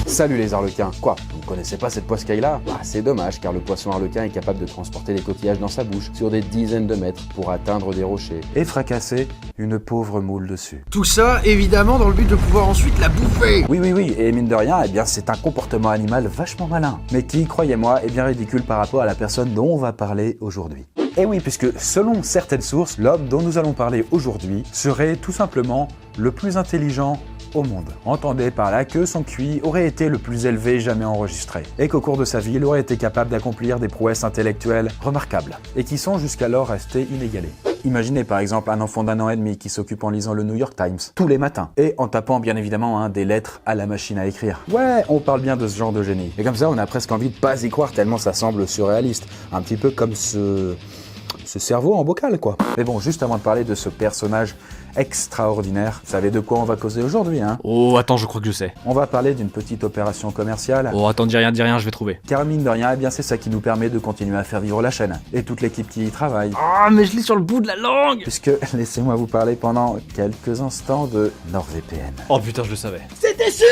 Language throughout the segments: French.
Salut les arlequins. Quoi, vous ne connaissez pas cette poiscaille-là? Bah, c'est dommage, car le poisson arlequin est capable de transporter des coquillages dans sa bouche sur des dizaines de mètres pour atteindre des rochers et fracasser une pauvre moule dessus. Tout ça, évidemment, dans le but de pouvoir ensuite la bouffer. Oui, et mine de rien, eh bien c'est un comportement animal vachement malin, mais qui, croyez-moi, est bien ridicule par rapport à la personne dont on va parler aujourd'hui. Et oui, puisque selon certaines sources, l'homme dont nous allons parler aujourd'hui serait tout simplement le plus intelligent au monde. Entendez par là que son QI aurait été le plus élevé jamais enregistré, et qu'au cours de sa vie, il aurait été capable d'accomplir des prouesses intellectuelles remarquables, et qui sont jusqu'alors restées inégalées. Imaginez par exemple un enfant d'1 an et demi qui s'occupe en lisant le New York Times tous les matins, et en tapant bien évidemment des lettres à la machine à écrire. Ouais, on parle bien de ce genre de génie. Et comme ça, on a presque envie de pas y croire tellement ça semble surréaliste. Un petit peu comme ce cerveau en bocal, quoi. Mais bon, juste avant de parler de ce personnage extraordinaire, vous savez de quoi on va causer aujourd'hui, hein? Oh, attends, je crois que je sais. On va parler d'une petite opération commerciale. Oh, attends, dis rien, je vais trouver. Car mine de rien, eh bien c'est ça qui nous permet de continuer à faire vivre la chaîne, et toute l'équipe qui y travaille. Ah, mais je l'ai sur le bout de la langue! Puisque, laissez-moi vous parler pendant quelques instants de NordVPN. Oh putain, je le savais. C'était sûr!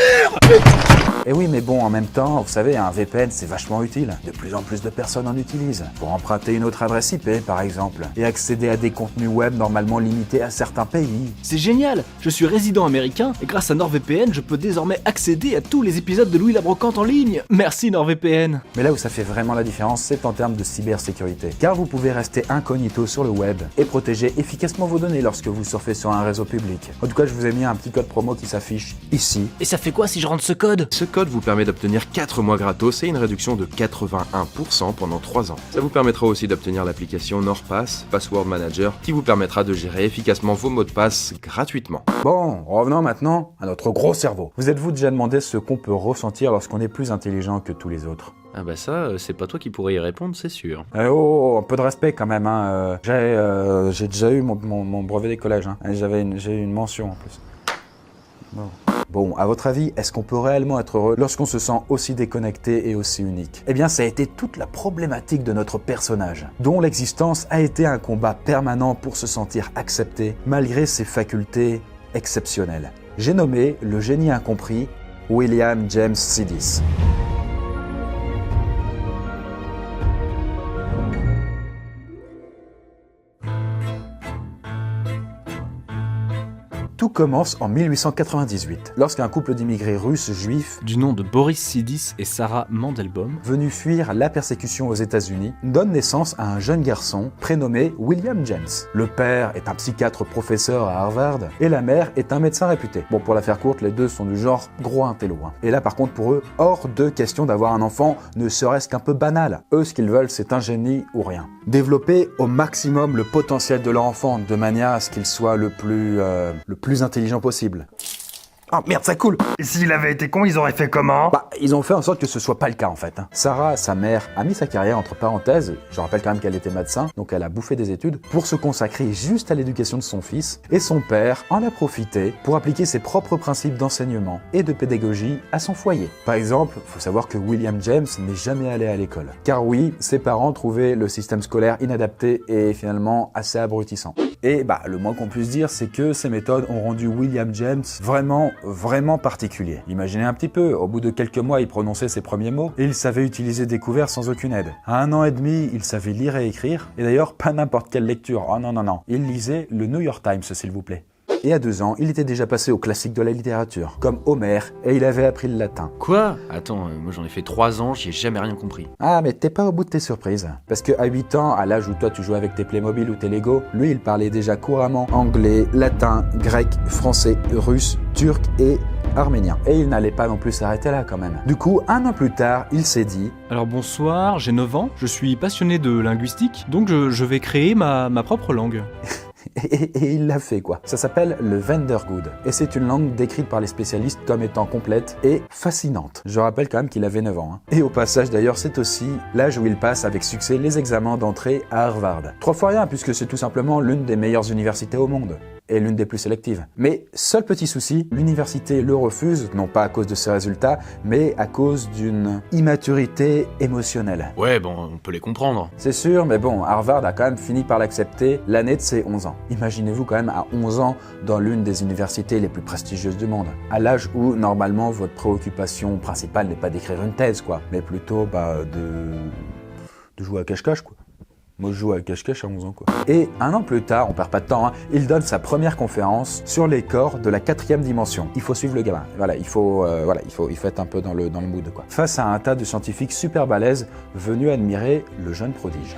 Et oui, mais bon, en même temps, vous savez, un VPN, c'est vachement utile. De plus en plus de personnes en utilisent. Pour emprunter une autre adresse IP, par exemple, et accéder à des contenus web normalement limités à certains pays. C'est génial! Je suis résident américain et grâce à NordVPN, je peux désormais accéder à tous les épisodes de Louis la Brocante en ligne. Merci NordVPN! Mais là où ça fait vraiment la différence, c'est en termes de cybersécurité. Car vous pouvez rester incognito sur le web et protéger efficacement vos données lorsque vous surfez sur un réseau public. En tout cas, je vous ai mis un petit code promo qui s'affiche ici. Et ça fait quoi si je rentre ce code? Ce code vous permet d'obtenir 4 mois gratos et une réduction de 81% pendant 3 ans. Ça vous permettra aussi d'obtenir l'application NordPass, Password Manager, qui vous permettra de gérer efficacement vos mots de passe gratuitement. Bon, revenons maintenant à notre gros cerveau. Vous êtes-vous déjà demandé ce qu'on peut ressentir lorsqu'on est plus intelligent que tous les autres? Ah bah ça, c'est pas toi qui pourrais y répondre, c'est sûr. Oh, un peu de respect quand même, hein. J'ai déjà eu mon brevet d'écolage, hein. J'ai eu une mention en plus. Bon, à votre avis, est-ce qu'on peut réellement être heureux lorsqu'on se sent aussi déconnecté et aussi unique? Eh bien, ça a été toute la problématique de notre personnage, dont l'existence a été un combat permanent pour se sentir accepté malgré ses facultés exceptionnelles. J'ai nommé le génie incompris William James Sidis. Tout commence en 1898, lorsqu'un couple d'immigrés russes juifs, Du nom de Boris Sidis et Sarah Mandelbaum, venus fuir la persécution aux États-Unis, donne naissance à un jeune garçon prénommé William James. Le père est un psychiatre professeur à Harvard et la mère est un médecin réputé. Bon, pour la faire courte, les deux sont du genre gros intello. Et là, par contre, pour eux, hors de question d'avoir un enfant, ne serait-ce qu'un peu banal. Eux, ce qu'ils veulent, c'est un génie ou rien. Développer au maximum le potentiel de leur enfant, de manière à ce qu'il soit le plus intelligent possible. Oh merde, ça coule! Et s'il avait été con, ils auraient fait comment? Bah, ils ont fait en sorte que ce soit pas le cas en fait. Sarah, sa mère, a mis sa carrière entre parenthèses, je rappelle quand même qu'elle était médecin, donc elle a bouffé des études, pour se consacrer juste à l'éducation de son fils, et son père en a profité pour appliquer ses propres principes d'enseignement et de pédagogie à son foyer. Par exemple, faut savoir que William James n'est jamais allé à l'école. Car oui, ses parents trouvaient le système scolaire inadapté et finalement assez abrutissant. Et bah, le moins qu'on puisse dire, c'est que ces méthodes ont rendu William James vraiment particulier. Imaginez un petit peu, au bout de quelques mois, il prononçait ses premiers mots et il savait utiliser des couverts sans aucune aide. À 1 an et demi, il savait lire et écrire, et d'ailleurs pas n'importe quelle lecture. Oh non. Il lisait le New York Times, s'il vous plaît. Et à 2 ans, il était déjà passé aux classiques de la littérature, comme Homère, et il avait appris le latin. Quoi? Attends, moi j'en ai fait 3 ans, j'y ai jamais rien compris. Ah, mais t'es pas au bout de tes surprises. Parce que à 8 ans, à l'âge où toi tu jouais avec tes Playmobil ou tes Lego, lui il parlait déjà couramment anglais, latin, grec, français, russe, turc et arménien. Et il n'allait pas non plus s'arrêter là quand même. Du coup, 1 an plus tard, il s'est dit... Alors bonsoir, j'ai 9 ans, je suis passionné de linguistique, donc je vais créer ma propre langue. Et il l'a fait quoi. Ça s'appelle le Vandergood. Et c'est une langue décrite par les spécialistes comme étant complète et fascinante. Je rappelle quand même qu'il avait 9 ans. Hein. Et au passage d'ailleurs, c'est aussi l'âge où il passe avec succès les examens d'entrée à Harvard. 3 fois rien puisque c'est tout simplement l'une des meilleures universités au monde. et l'une des plus sélectives. Mais seul petit souci, l'université le refuse, non pas à cause de ses résultats, mais à cause d'une immaturité émotionnelle. Ouais, bon, on peut les comprendre. C'est sûr, mais bon, Harvard a quand même fini par l'accepter l'année de ses 11 ans. Imaginez-vous quand même à 11 ans dans l'une des universités les plus prestigieuses du monde. À l'âge où, normalement, votre préoccupation principale n'est pas d'écrire une thèse, quoi, mais plutôt de jouer à cache-cache, quoi. Moi, je joue à cache-cache à 11 ans, quoi. Et un an plus tard, on perd pas de temps, hein, il donne sa première conférence sur les corps de la 4e dimension. Il faut suivre le gamin. Voilà, il faut être un peu dans le mood, quoi. Face à un tas de scientifiques super balèzes venus admirer le jeune prodige.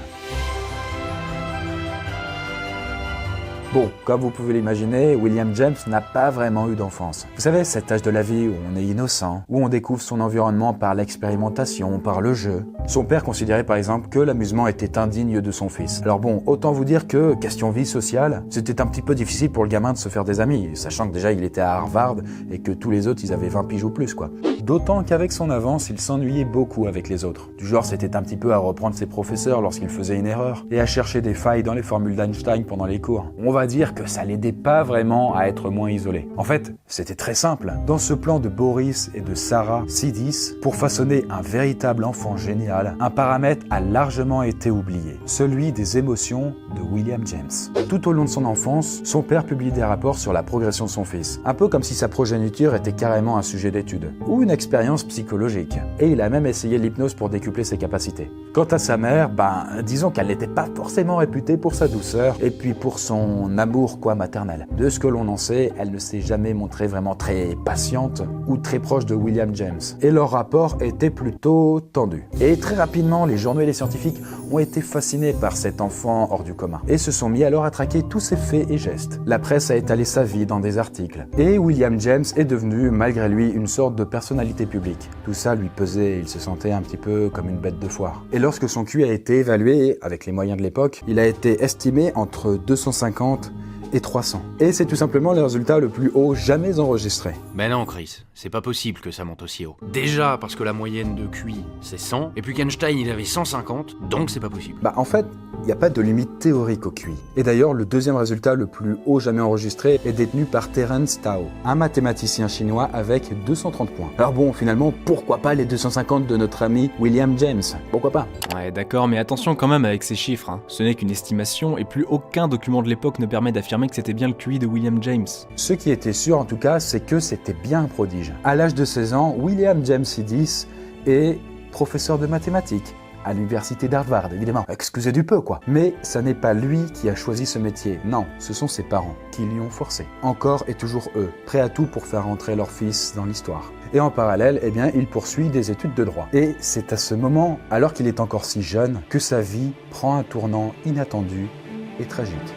Bon, comme vous pouvez l'imaginer, William James n'a pas vraiment eu d'enfance. Vous savez, cet âge de la vie où on est innocent, où on découvre son environnement par l'expérimentation, par le jeu. Son père considérait par exemple que l'amusement était indigne de son fils. Alors bon, autant vous dire que, question vie sociale, c'était un petit peu difficile pour le gamin de se faire des amis, sachant que déjà il était à Harvard et que tous les autres ils avaient 20 piges ou plus, quoi. D'autant qu'avec son avance, il s'ennuyait beaucoup avec les autres. Du genre, c'était un petit peu à reprendre ses professeurs lorsqu'il faisait une erreur, et à chercher des failles dans les formules d'Einstein pendant les cours. On va dire que ça l'aidait pas vraiment à être moins isolé. En fait, c'était très simple. Dans ce plan de Boris et de Sarah Sidis, pour façonner un véritable enfant génial, un paramètre a largement été oublié, celui des émotions de William James. Tout au long de son enfance, son père publie des rapports sur la progression de son fils, un peu comme si sa progéniture était carrément un sujet d'étude, ou une expérience psychologique. Et il a même essayé l'hypnose pour décupler ses capacités. Quant à sa mère, disons qu'elle n'était pas forcément réputée pour sa douceur, et puis pour son amour maternel. De ce que l'on en sait, elle ne s'est jamais montrée vraiment très patiente ou très proche de William James. Et leur rapport était plutôt tendu. Et très rapidement, les journaux et les scientifiques ont été fascinés par cet enfant hors du commun et se sont mis alors à traquer tous ses faits et gestes. La presse a étalé sa vie dans des articles. Et William James est devenu, malgré lui, une sorte de personnalité publique. Tout ça lui pesait, il se sentait un petit peu comme une bête de foire. Et lorsque son QI a été évalué, avec les moyens de l'époque, il a été estimé entre 250 et 300. Et c'est tout simplement le résultat le plus haut jamais enregistré. Mais non, Chris, c'est pas possible que ça monte aussi haut. Déjà parce que la moyenne de QI, c'est 100, et puis qu'Einstein, il avait 150, donc c'est pas possible. En fait, il n'y a pas de limite théorique au QI. Et d'ailleurs, le deuxième résultat le plus haut jamais enregistré est détenu par Terence Tao, un mathématicien chinois avec 230 points. Alors bon, finalement, pourquoi pas les 250 de notre ami William James? Pourquoi pas? Ouais, d'accord, mais attention quand même avec ces chiffres, hein. Ce n'est qu'une estimation et plus aucun document de l'époque ne permet d'affirmer que c'était bien le QI de William James. Ce qui était sûr en tout cas, c'est que c'était bien un prodige. À l'âge de 16 ans, William James Sidis est professeur de mathématiques à l'université d'Harvard, évidemment. Excusez du peu, quoi. Mais ça n'est pas lui qui a choisi ce métier. Non, ce sont ses parents qui l'y ont forcé. Encore et toujours eux, prêts à tout pour faire rentrer leur fils dans l'histoire. Et en parallèle, il poursuit des études de droit. Et c'est à ce moment, alors qu'il est encore si jeune, que sa vie prend un tournant inattendu et tragique.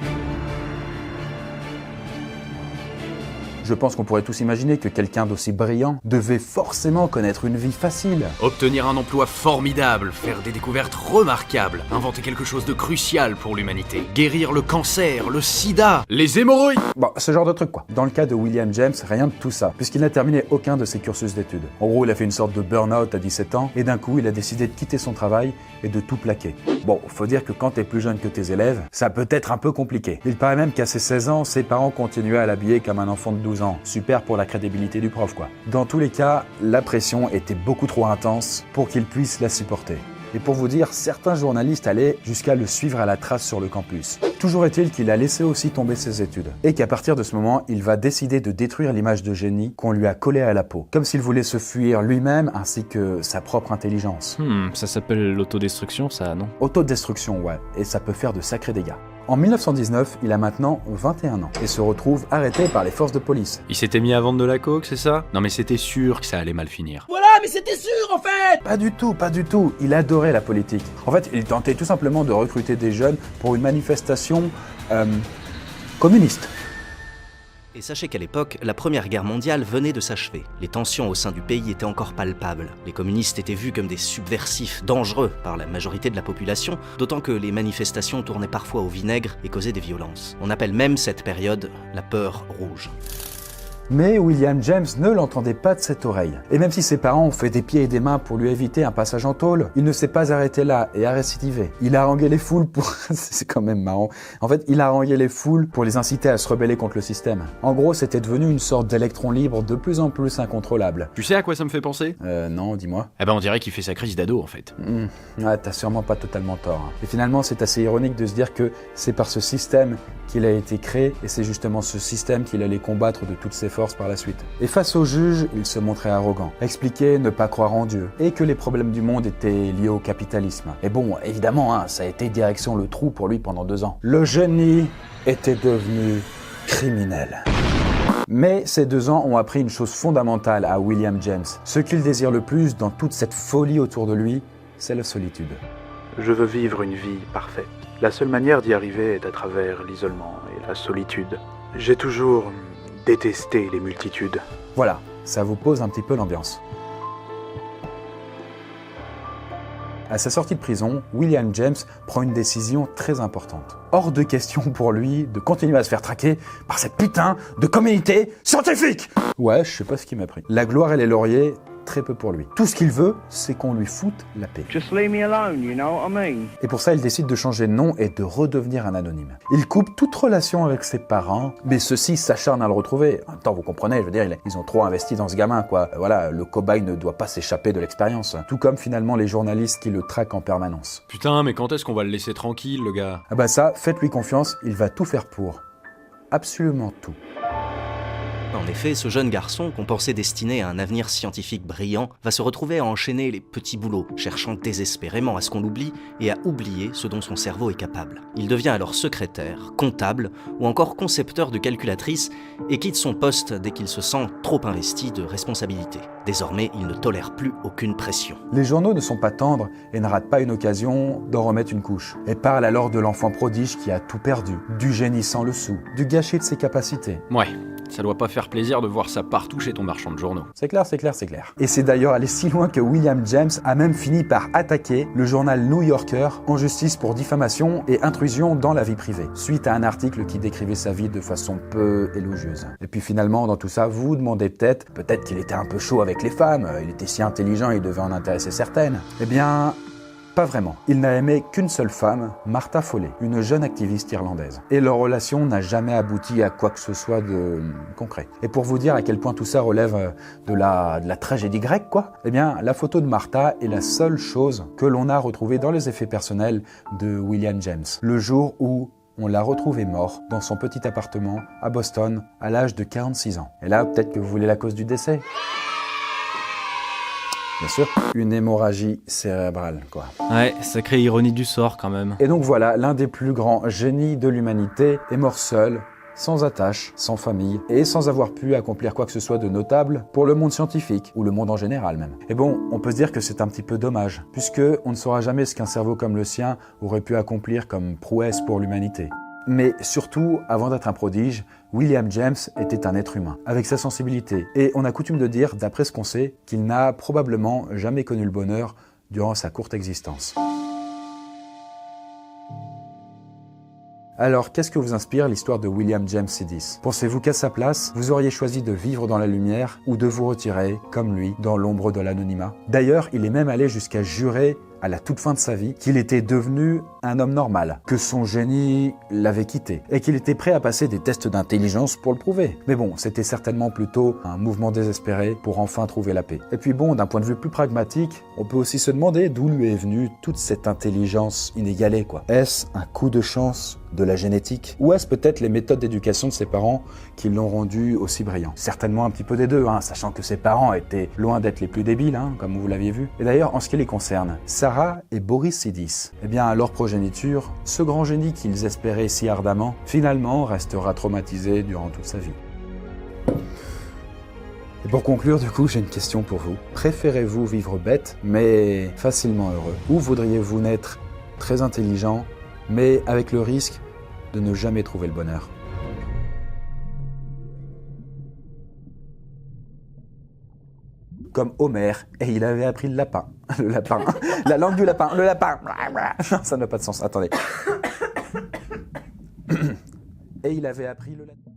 Je pense qu'on pourrait tous imaginer que quelqu'un d'aussi brillant devait forcément connaître une vie facile. Obtenir un emploi formidable, faire des découvertes remarquables, inventer quelque chose de crucial pour l'humanité, guérir le cancer, le sida, les hémorroïdes. Bon, ce genre de truc quoi. Dans le cas de William James, rien de tout ça, puisqu'il n'a terminé aucun de ses cursus d'études. En gros, il a fait une sorte de burn-out à 17 ans, et d'un coup, il a décidé de quitter son travail et de tout plaquer. Bon, faut dire que quand t'es plus jeune que tes élèves, ça peut être un peu compliqué. Il paraît même qu'à ses 16 ans, ses parents continuaient à l'habiller comme un enfant de 12 ans. Super pour la crédibilité du prof, quoi. Dans tous les cas, la pression était beaucoup trop intense pour qu'il puisse la supporter. Et pour vous dire, certains journalistes allaient jusqu'à le suivre à la trace sur le campus. Toujours est-il qu'il a laissé aussi tomber ses études. Et qu'à partir de ce moment, il va décider de détruire l'image de génie qu'on lui a collée à la peau. Comme s'il voulait se fuir lui-même ainsi que sa propre intelligence. Ça s'appelle l'autodestruction, ça, non? Autodestruction, ouais. Et ça peut faire de sacrés dégâts. En 1919, il a maintenant 21 ans et se retrouve arrêté par les forces de police. Il s'était mis à vendre de la coke, c'est ça? Non mais c'était sûr que ça allait mal finir. Voilà, mais c'était sûr en fait! Pas du tout, pas du tout. Il adorait la politique. En fait, il tentait tout simplement de recruter des jeunes pour une manifestation communiste. Et sachez qu'à l'époque, la Première Guerre mondiale venait de s'achever. Les tensions au sein du pays étaient encore palpables. Les communistes étaient vus comme des subversifs dangereux par la majorité de la population, d'autant que les manifestations tournaient parfois au vinaigre et causaient des violences. On appelle même cette période la peur rouge. Mais William James ne l'entendait pas de cette oreille. Et même si ses parents ont fait des pieds et des mains pour lui éviter un passage en tôle, il ne s'est pas arrêté là et a récidivé. Il a harangué les foules pour... c'est quand même marrant. En fait, il a harangué les foules pour les inciter à se rebeller contre le système. En gros, c'était devenu une sorte d'électron libre de plus en plus incontrôlable. Tu sais à quoi ça me fait penser? Non, dis-moi. Eh ben on dirait qu'il fait sa crise d'ado en fait. Ouais, t'as sûrement pas totalement tort. Hein. Et finalement, c'est assez ironique de se dire que c'est par ce système qu'il a été créé et c'est justement ce système qu'il allait combattre de toutes ses forces par la suite. Et face au juge, il se montrait arrogant, expliquait ne pas croire en Dieu et que les problèmes du monde étaient liés au capitalisme. Et bon, évidemment, hein, ça a été direction le trou pour lui pendant 2 ans. Le génie était devenu criminel. Mais ces 2 ans ont appris une chose fondamentale à William James. Ce qu'il désire le plus dans toute cette folie autour de lui, c'est la solitude. Je veux vivre une vie parfaite. La seule manière d'y arriver est à travers l'isolement et la solitude. J'ai toujours détesté les multitudes. Voilà, ça vous pose un petit peu l'ambiance. À sa sortie de prison, William James prend une décision très importante. Hors de question pour lui de continuer à se faire traquer par cette putain de communauté scientifique. Ouais, je sais pas ce qui m'a pris. La gloire et les lauriers, très peu pour lui. Tout ce qu'il veut, c'est qu'on lui foute la paix. Just leave me alone, you know what I mean? Et pour ça, il décide de changer de nom et de redevenir un anonyme. Il coupe toute relation avec ses parents, mais ceux-ci s'acharnent à le retrouver. En même temps, vous comprenez, je veux dire, ils ont trop investi dans ce gamin, quoi. Voilà, le cobaye ne doit pas s'échapper de l'expérience. Tout comme finalement les journalistes qui le traquent en permanence. Putain, mais quand est-ce qu'on va le laisser tranquille, le gars? Ah bah ça, faites-lui confiance, il va tout faire pour. Absolument tout. En effet, ce jeune garçon, qu'on pensait destiné à un avenir scientifique brillant, va se retrouver à enchaîner les petits boulots, cherchant désespérément à ce qu'on l'oublie et à oublier ce dont son cerveau est capable. Il devient alors secrétaire, comptable ou encore concepteur de calculatrice et quitte son poste dès qu'il se sent trop investi de responsabilités. Désormais, il ne tolère plus aucune pression. Les journaux ne sont pas tendres et ne ratent pas une occasion d'en remettre une couche. Et parlent alors de l'enfant prodige qui a tout perdu, du génie sans le sou, du gâchis de ses capacités. Ouais, ça doit pas faire plaisir de voir ça partout chez ton marchand de journaux. C'est clair, c'est clair, c'est clair. Et c'est d'ailleurs allé si loin que William James a même fini par attaquer le journal New Yorker en justice pour diffamation et intrusion dans la vie privée, suite à un article qui décrivait sa vie de façon peu élogieuse. Et puis finalement, dans tout ça, vous vous demandez peut-être qu'il était un peu chaud avec les femmes, il était si intelligent, il devait en intéresser certaines. Eh bien... pas vraiment. Il n'a aimé qu'une seule femme, Martha Foley, une jeune activiste irlandaise. Et leur relation n'a jamais abouti à quoi que ce soit de concret. Et pour vous dire à quel point tout ça relève de la tragédie grecque, quoi, eh bien, la photo de Martha est la seule chose que l'on a retrouvée dans les effets personnels de William James. Le jour où on l'a retrouvé mort dans son petit appartement à Boston à l'âge de 46 ans. Et là, peut-être que vous voulez la cause du décès. Bien sûr, une hémorragie cérébrale, quoi. Ouais, sacrée ironie du sort quand même. Et donc voilà, l'un des plus grands génies de l'humanité est mort seul, sans attache, sans famille, et sans avoir pu accomplir quoi que ce soit de notable pour le monde scientifique, ou le monde en général même. Et bon, on peut se dire que c'est un petit peu dommage, puisque on ne saura jamais ce qu'un cerveau comme le sien aurait pu accomplir comme prouesse pour l'humanité. Mais surtout, avant d'être un prodige, William James était un être humain, avec sa sensibilité. Et on a coutume de dire, d'après ce qu'on sait, qu'il n'a probablement jamais connu le bonheur durant sa courte existence. Alors, qu'est-ce que vous inspire l'histoire de William James C10 ? Pensez-vous qu'à sa place, vous auriez choisi de vivre dans la lumière ou de vous retirer, comme lui, dans l'ombre de l'anonymat ? D'ailleurs, il est même allé jusqu'à jurer à la toute fin de sa vie, qu'il était devenu un homme normal, que son génie l'avait quitté, et qu'il était prêt à passer des tests d'intelligence pour le prouver. Mais bon, c'était certainement plutôt un mouvement désespéré pour enfin trouver la paix. Et puis bon, d'un point de vue plus pragmatique, on peut aussi se demander d'où lui est venue toute cette intelligence inégalée, quoi. Est-ce un coup de chance de la génétique ? Ou est-ce peut-être les méthodes d'éducation de ses parents qui l'ont rendu aussi brillant ? Certainement un petit peu des deux, sachant que ses parents étaient loin d'être les plus débiles, comme vous l'aviez vu. Et d'ailleurs, en ce qui les concerne, Sarah et Boris C10, eh bien à leur progéniture, ce grand génie qu'ils espéraient si ardemment, finalement restera traumatisé durant toute sa vie. Et pour conclure, du coup, j'ai une question pour vous. Préférez-vous vivre bête, mais facilement heureux ? Ou voudriez-vous naître très intelligent, mais avec le risque de ne jamais trouver le bonheur ? Comme Homer, et il avait appris le lapin. Le lapin. La langue du lapin. Le lapin. Ça n'a pas de sens. Attendez. Et il avait appris le lapin.